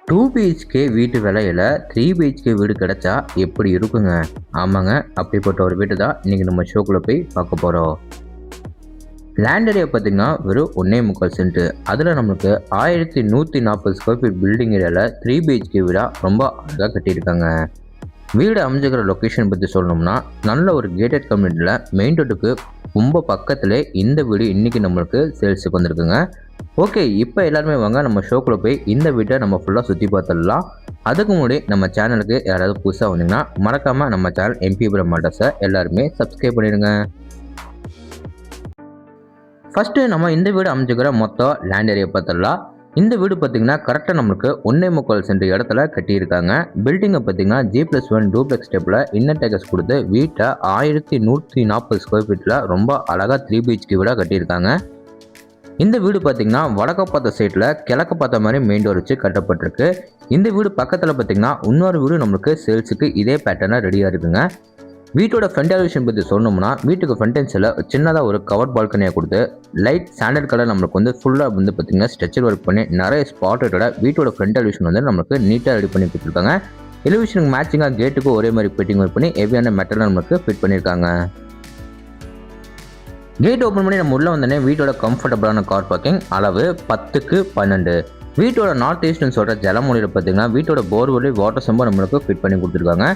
Two BHK வீட்டு விலையில 3 BHK வீடு கிடைச்சா எப்படி இருக்குங்க? ஆமாங்க, அப்படிப்பட்ட ஒரு வீடு தான் இன்னைக்கு நம்ம ஷோக்குள்ள போய் பார்க்க போறோம். லேண்ட் ஏரியா பார்த்தீங்கன்னா வெறும் 1.25 சென்ட். அதில் நமக்கு 1140 ஸ்கொயர் ஃபீட் பில்டிங் ஏரியாவில் 3 பிஹெச்கே வீடாக ரொம்ப அழகாக கட்டியிருக்காங்க. வீடு அமைஞ்சுக்கிற லொக்கேஷன் பற்றி சொல்லணும்னா நல்ல ஒரு கேட்டட் கம்யூனிட்டியில் மெயின் ரோட்டுக்கு ரொம்ப பக்கத்தில் இந்த வீடு இன்றைக்கி நம்மளுக்கு சேல்ஸுக்கு வந்திருக்குங்க. ஓகே, இப்போ எல்லாருமே வாங்க நம்ம ஷோக்குள்ள போய் இந்த வீட்டை நம்ம ஃபுல்லாக சுற்றி பார்த்துடலாம். அதுக்கு முன்னாடி நம்ம சேனலுக்கு யாராவது புதுசாக வந்தீங்கன்னா மறக்காமல் நம்ம சேனல் எம்பி பிரம்மாட்டஸை எல்லாருமே சப்ஸ்கிரைப் பண்ணிடுங்க. ஃபஸ்ட்டு நம்ம இந்த வீடு அமைஞ்சுக்கிற மொத்தம் லேண்ட் ஏரியா பார்த்துடலாம். இந்த வீடு பார்த்தீங்கன்னா கரெக்டாக நம்மளுக்கு 1.25 சென்ட் இடத்துல கட்டியிருக்காங்க. பில்டிங்கை பார்த்தீங்கன்னா G+1 டூப்ளெக்ஸ் டைப்பில் இன்னர் டேக்கஸ் கொடுத்து வீட்டை 1140 ஸ்கொயர் ஃபீட்டில் ரொம்ப அழகாக 3 பிஹெச்கே வீடாக கட்டியிருக்காங்க. இந்த வீடு பார்த்தீங்கன்னா வடக்க பார்த்த சைடில் கிழக்க பார்த்த மாதிரி மெயின் டோர் வச்சு கட்டப்பட்டிருக்கு. இந்த வீடு பக்கத்தில் பார்த்தீங்கன்னா இன்னொரு வீடு நம்மளுக்கு சேல்ஸுக்கு இதே பேட்டர்னாக ரெடியாக இருக்குங்க. வீட்டோட ஃப்ரண்ட் எலிவேஷன் பற்றி சொல்லணும்னா வீட்டுக்கு ஃப்ரண்டென்ஸில் சின்னதாக ஒரு கவர் பால்கனியாக கொடுத்து லைட் சாண்டல் கலர் நம்மளுக்கு வந்து ஃபுல்லாக வந்து பார்த்திங்கன்னா ஸ்ட்ரெச்சர் ஒர்க் பண்ணி நிறைய ஸ்பாட்டோட வீட்டோட ஃப்ரண்ட் எலிவேஷன் வந்து நம்மளுக்கு நீட்டாக ரெடி பண்ணி கொடுத்துருக்காங்க. எலிவேஷனுக்கு மேட்சிங்காக கேட்டுக்கு ஒரே மாதிரி ஃபிட்டிங் ஒர்க் பண்ணி ஹெவியான மெட்டல் நம்மளுக்கு ஃபிட் பண்ணியிருக்காங்க. கேட் ஓப்பன் பண்ணி நம்ம உள்ளே வந்தோடனே வீட்டோட கம்ஃபர்டபுளான கார் பார்க்கிங் அளவு 10x12. வீட்டோட நார்த் ஈஸ்ட்னு சொல்கிற ஜலமொழியில் பார்த்தீங்கன்னா வீட்டோட போர்வெல் வாட்டர் சம்பா நம்மளுக்கு ஃபிட் பண்ணி கொடுத்துருக்காங்க.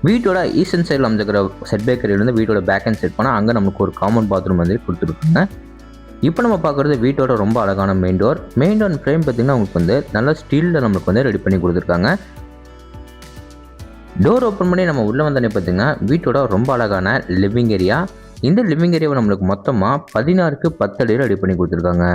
வீட்டோட ஈஸ்டர்ன் சைடில் அமைஞ்சிக்கிற செட் பேக்கரியிலேருந்து வீட்டோட பேக் அண்ட் செட் பண்ணால் அங்கே நமக்கு ஒரு காமன் பாத்ரூம் வந்து கொடுத்துருக்காங்க. இப்போ நம்ம பார்க்குறது வீட்டோட ரொம்ப அழகான மெயின் டோர் ஃப்ரேம் பார்த்தீங்கன்னா உங்களுக்கு வந்து நல்ல ஸ்டீலில் நம்மளுக்கு வந்து ரெடி பண்ணி கொடுத்துருக்காங்க. டோர் ஓப்பன் பண்ணி நம்ம உள்ளே வந்தோடனே பார்த்தீங்கன்னா வீட்டோட ரொம்ப அழகான லிவிங் ஏரியா. இந்த லிவிங் ஏரியாவை நம்மளுக்கு மொத்தமாக 16x10 அடியில் ரெடி பண்ணி கொடுத்துருக்காங்க.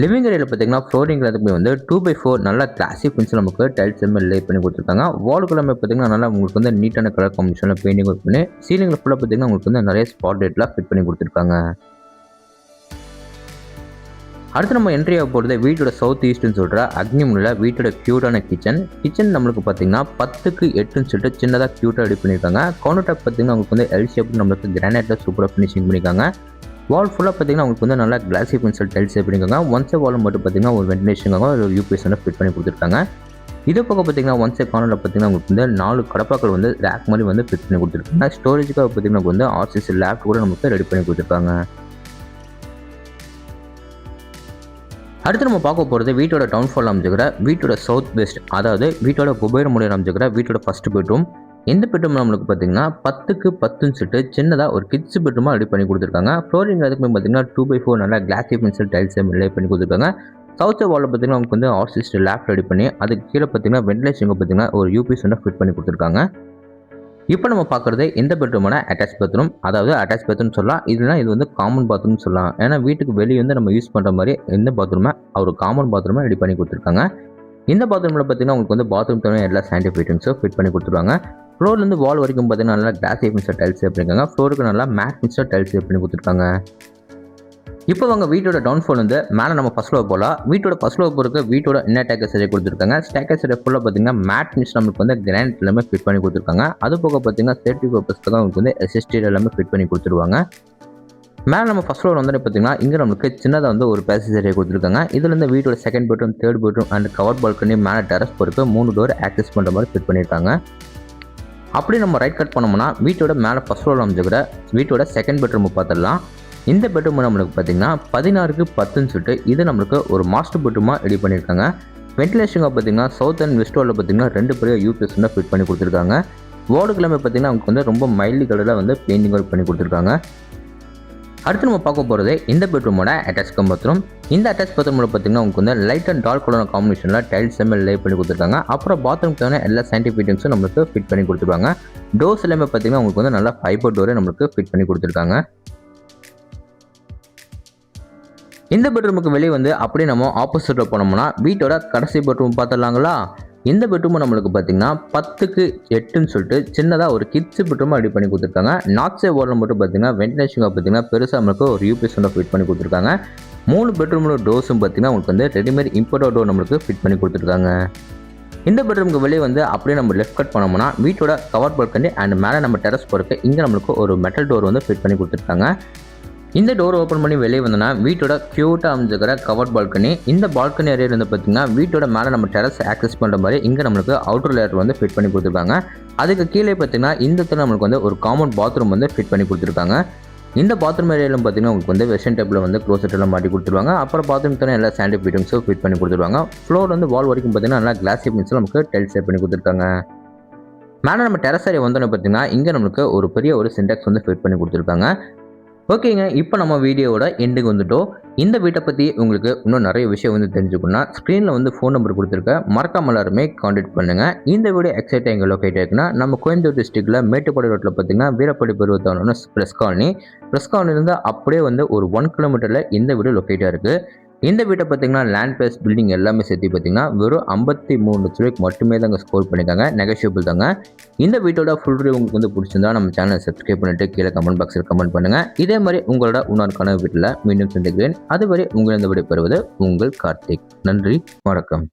லிவிங் ஏரியாவில் பார்த்தீங்கன்னா ஃப்ளோரிங் எல்லாத்துக்குமே வந்து 2x4 நல்ல கிளாசிக் பென்சில் நமக்கு டைல்ஸ் எல்லாமே லே பண்ணி கொடுத்துருக்காங்க. வாலுக்குள்ளாமே பார்த்தீங்கன்னா நல்லா உங்களுக்கு வந்து நீட்டான கலர் காம்பினேஷனில் பெயிண்டிங் ஒர்க் பண்ணி சீலிங்கில் ஃபுல்லாக பார்த்தீங்கன்னா உங்களுக்கு வந்து நிறைய ஸ்பாட் லைட்லாம் ஃபிட் பண்ணி கொடுத்துருக்காங்க. அடுத்து நம்ம என்ட்ரி ஆக போகிறது வீட்டோட சவுத் ஈஸ்ட்னு சொல்கிற அக்னிமுனில் வீட்டோட க்யூட்டான கிச்சன் நம்மளுக்கு பார்த்தீங்கன்னா 10x8 சொல்லிட்டு சின்னதாக க்யூட்டாக ரெடி பண்ணியிருக்காங்க. கவுண்டர் டாப் பார்த்தீங்கன்னா உங்களுக்கு வந்து எல் ஷேப் நம்மளுக்கு கிரானைட்டில் சூப்பராக ஃபினிஷிங் பண்ணியிருக்காங்க. வால் ஃபுல்லாக பார்த்தீங்கன்னா உங்களுக்கு வந்து நல்லா கிளாசி பென்சில் டைல்ஸ் பண்ணியிருக்காங்க. ஒன் சைட் வால் மட்டும் பார்த்தீங்கன்னா ஒரு வென்டிலேஷனுக்காக ஒரு யூபிஎஸ் வந்து ஃபிட் பண்ணி கொடுத்துருக்காங்க. இது பக்கம் பார்த்தீங்கன்னா ஒன் சைட் கார்னரில் பார்த்தீங்கன்னா உங்களுக்கு வந்து 4 கடப்பாக்கள் வந்து ரேக் மாதிரி வந்து ஃபிட் பண்ணி கொடுத்துருக்காங்க. ஸ்டோரேஜுக்காக பார்த்தீங்கன்னா வந்து ஆர்சிசி லேப் கூட நமக்கு ரெடி பண்ணி கொடுத்துருக்காங்க. அடுத்து நம்ம பார்க்க போகிறது வீட்டோட டவுன்ஃபால் அமைஞ்சுக்கிற வீட்டோட சவுத் வெஸ்ட், அதாவது வீட்டோட குபேர முறையில் அமைஞ்சுக்கிற வீட்டோட ஃபர்ஸ்ட் பெட்ரூம். இந்த பெட்ரூம் நம்மளுக்கு பார்த்தீங்கன்னா 10x10 சொல்லிட்டு சின்னதாக ஒரு கிட்ஸ் பெட்ரூமாக ரெடி பண்ணி கொடுத்துருக்காங்க. ஃப்ளோரிங் அதுக்குமே பார்த்தீங்கன்னா 2x4 நல்லா கிளாசி பென்சில் டைல்ஸ் லே பண்ணி கொடுத்துருக்காங்க. சவுத் வாலில் பார்த்தீங்கன்னா உங்களுக்கு வந்து ஆர்சிஸ்ட் லேப் ரெடி பண்ணி அதுக்கு கீழே பார்த்தீங்கன்னா வென்டிலேஷனுக்கு பார்த்தீங்கன்னா ஒரு யூபிஎஸ் வந்து ஃபிட் பண்ணி கொடுத்துருக்காங்க. இப்போ நம்ம பார்க்குறது இந்த பெட்ரூமான அட்டாச் பாத்ரூம், அதாவது அட்டாச் பாத்ரூம் சொல்லலாம், இதுனா இது வந்து காமன் பாத்ரூம் சொல்லலாம். ஏன்னா வீட்டுக்கு வெளியே வந்து நம்ம யூஸ் பண்ணுற மாதிரி இந்த பாத்ரூமை ஒரு காமன் பாத்ரூமை ரெடி பண்ணி கொடுத்துருக்காங்க. இந்த பாத்ரூமில் பார்த்தீங்கன்னா உங்களுக்கு வந்து பாத்ரூம் தவிர எல்லா சானிடரி ஃபிட்டிங்ஸும் ஃபிட் பண்ணி கொடுத்துருவாங்க. ஃப்ளோர்லேருந்து வால் வரைக்கும் பார்த்தீங்கன்னா நல்லா கிளாஸ் மிக்சர் டைல்ஸ் பண்ணியிருக்காங்க. ஃப்ளோருக்கு நல்லா மேட் மிக்சர் டைல்ஸ் பண்ணி கொடுத்துருக்காங்க. இப்போ அவங்க வீட்டோட டவுன்ஃபால் வந்து மேலே நம்ம ஃபர்ஸ்ட் ஃப்ளோர் போகலாம். வீட்டோட ஃபர்ஸ்ட் ஃப்ளோர் போகிறதுக்கு வீட்டோட இன்னர் டேக்கஸ் சரி கொடுத்துருக்காங்க. ஸ்டேக்கஸ் சரி ஃபுல்லாக பார்த்தீங்கன்னா மேட் மிக்ஸ் நம்மளுக்கு வந்து கிரானைட் எல்லாமே ஃபிட் பண்ணி கொடுத்துருக்காங்க. அது போக பார்த்தீங்கன்னா சேஃப்டி பர்பஸ்க்கு தான் உங்களுக்கு வந்து எஸ்எஸ்டி எல்லாமே ஃபிட் பண்ணி கொடுத்துருவாங்க. மேலே நம்ம ஃபர்ஸ்ட் ஃப்ளோர் வந்து பார்த்தீங்கன்னா இங்கே நம்மளுக்கு சின்னதாக வந்து ஒரு பேசேஜ் ஏரியா கொடுத்துருக்காங்க. இதுலேருந்து வீட்டோட second bedroom, third bedroom and cover balcony மேலே டெரஸ் போகிறதுக்கு 3 டோர் ஆக்சஸ் பண்ணுற மாதிரி ஃபிட் பண்ணியிருக்காங்க. அப்படி நம்ம ரைட் கட் பண்ணோம்னா வீட்டோட மேலே ஃபர்ஸ்ட் ஃப்ளோர் அமைஞ்சுக்கிற வீட்டோட செகண்ட் பெட்ரூம் பார்த்துடலாம். இந்த பெட்ரூம் நம்மளுக்கு பார்த்தீங்கன்னா 16x10 சொல்லிட்டு இது நம்மளுக்கு ஒரு மாஸ்டர் பெட்ரூமாக ரெடி பண்ணியிருக்காங்க. வென்டிலேஷனுக்கு பார்த்தீங்கன்னா சவுத் அண்ட் வெஸ்ட் வாலில் பார்த்தீங்கன்னா 2 பெரிய யூபிஎஸ் வந்து ஃபிட் பண்ணி கொடுத்துருக்காங்க. வார்டுக்குலாமே பார்த்தீங்கன்னா அவங்களுக்கு வந்து ரொம்ப மைல்டு கலரில் வந்து பெயிண்டிங் ஒர்க் பண்ணி கொடுத்துருக்காங்க. அடுத்து நம்ம பார்க்க போகிறது இந்த பெட்ரூமோட அட்டாச் பாத்ரூம். இந்த அட்டாச் பாத்ரூமில் பார்த்தீங்கன்னா உங்களுக்கு வந்து லைட் அண்ட் டார்க் கலர் காம்பினேஷனில் டைல்ஸ் எல்லாமே லே பண்ணி கொடுத்துருக்காங்க. அப்புறம் பாத்ரூம்க்கு தேவையான எல்லா சானிடரி ஃபிட்டிங்ஸும் நம்மளுக்கு ஃபிட் பண்ணி கொடுத்துருக்காங்க. டோர்ஸ் எல்லாமே பார்த்தீங்கன்னா உங்களுக்கு வந்து நல்லா ஃபைபர் டோரே நம்மளுக்கு ஃபிட் பண்ணி கொடுத்துருக்காங்க. இந்த பெட்ரூமுக்கு வெளியே வந்து அப்படியே நம்ம ஆப்போசிட்டில் போனோம்னா வீட்டோட கடைசி பெட்ரூம் பார்த்துடலாங்களா. இந்த பெட்ரூம் நம்மளுக்கு பார்த்தீங்கன்னா 10x8 சொல்லிட்டு சின்னதாக ஒரு கிட்ஸ் பெட்ரூமாக ரெடி பண்ணி கொடுத்துருக்காங்க. நார்த் சைட் வாலில் மட்டும் பார்த்தீங்கன்னா வென்டிலேஷனுக்கு பார்த்தீங்கன்னா பெருசாக நம்மளுக்கு ஒரு யூபிஎஸ் வந்து ஃபிட் பண்ணி கொடுத்துருக்காங்க. 3 பெட்ரூமோட டோர்ஸும் பார்த்தீங்கன்னா உங்களுக்கு வந்து ரெடிமேட் இம்போர்ட் டோர் நம்மளுக்கு ஃபிட் பண்ணி கொடுத்துருக்காங்க. இந்த பெட்ரூமுக்கு வெளியே வந்து அப்படியே நம்ம லெஃப்ட் கட் பண்ணோம்னா வீட்டோட கவர் பால்கனி அண்ட் மேலே நம்ம டெரஸ் போகிறதுக்கு இங்கே நம்மளுக்கு ஒரு மெட்டல் டோர் வந்து ஃபிட் பண்ணி கொடுத்துருக்காங்க. இந்த டோர் ஓப்பன் பண்ணி வெளியே வந்தோன்னா வீட்டோட க்யூட்டாக அமைஞ்சிருக்கிற கவர்ட் பால்கனி. இந்த பால்கனி ஏரியா வந்து பார்த்தீங்கன்னா வீட்டோட மேலே நம்ம டெரஸ் ஆக்சஸ் பண்ணுற மாதிரி இங்கே நம்மளுக்கு அவுட்டர் லேயர் வந்து ஃபிட் பண்ணி கொடுத்துருக்காங்க. அதுக்கு கீழே பார்த்தீங்கன்னா இந்த இடத்துல நம்மளுக்கு வந்து ஒரு காமன் பாத்ரூம் வந்து ஃபிட் பண்ணி கொடுத்துருக்காங்க. இந்த பாத்ரூம் ஏரியாவில் பார்த்தீங்கன்னா உங்களுக்கு வந்து வெஸ்டர்ன் டைப்பில் வந்து க்ளோசெட் எல்லாம் மாட்டி கொடுத்துருவாங்க. அப்புறம் பாத்ரூம் தானே எல்லா சாண்டி ஃபிட்டிங்ஸும் ஃபிட் பண்ணி கொடுத்துருவாங்க. ஃப்ளோர் வந்து வால் வரைக்கும் பார்த்தீங்கன்னா நல்லா கிளாஸி பின்ஸில் நமக்கு டைல்ஸ் செட் பண்ணி கொடுத்துருக்காங்க. மேலே நம்ம டெரஸ் ஏரியா வந்தோன்னு பார்த்தீங்கன்னா இங்கே நம்மளுக்கு ஒரு பெரிய ஒரு சின்டாக்ஸ் வந்து ஃபிட் பண்ணி கொடுத்துருக்காங்க. ஓகேங்க, இப்போ நம்ம வீடியோவோட எண்டுக்கு வந்துட்டோம். இந்த வீட்டை பற்றி உங்களுக்கு இன்னும் நிறைய விஷயம் வந்து தெரிஞ்சுக்கணும்னா ஸ்க்ரீனில் வந்து ஃபோன் நம்பர் கொடுத்துருக்கேன், மறக்காம எல்லாருமே காண்டாக்ட் பண்ணுங்கள். இந்த வீடியோ எக்ஸைட்டாக எங்கே லொக்கேட் ஆகிருக்குன்னா நம்ம கோயம்புத்தூர் டிஸ்ட்ரிக்ட்டில் மேட்டுப்பாடி ரோட்டில் பார்த்தீங்கன்னா வீரப்படி பருவத்தான ப்ரெஸ் காலனிலேருந்து அப்படியே வந்து ஒரு 1 கிலோமீட்டரில் இந்த வீடு லொக்கேட்டாக இருக்குது. இந்த வீட்டை பார்த்தீங்கன்னா லேண்ட் பிளஸ் பில்டிங் எல்லாமே சேர்த்து பார்த்தீங்கன்னா வெறும் 53 லட்ச ரூபாய்க்கு மட்டுமே தாங்க ஸ்கோர் பண்ணியிருக்காங்க. நெகோஷியபிள் தாங்க. இந்த வீட்டோட ஃபுல் ரிவ்யூ உங்களுக்கு வந்து பிடிச்சிருந்தா நம்ம சேனலை சப்ஸ்கிரைப் பண்ணிட்டு கீழே கமெண்ட் பாக்ஸில் கமெண்ட் பண்ணுங்கள். இதே மாதிரி உங்களோட இன்னொரு கனவு வீட்டில் மீண்டும் சந்திக்கிறேன். அதுவரை உங்கள் இந்த விடை பெறுவது உங்கள் கார்த்திக். நன்றி, வணக்கம்.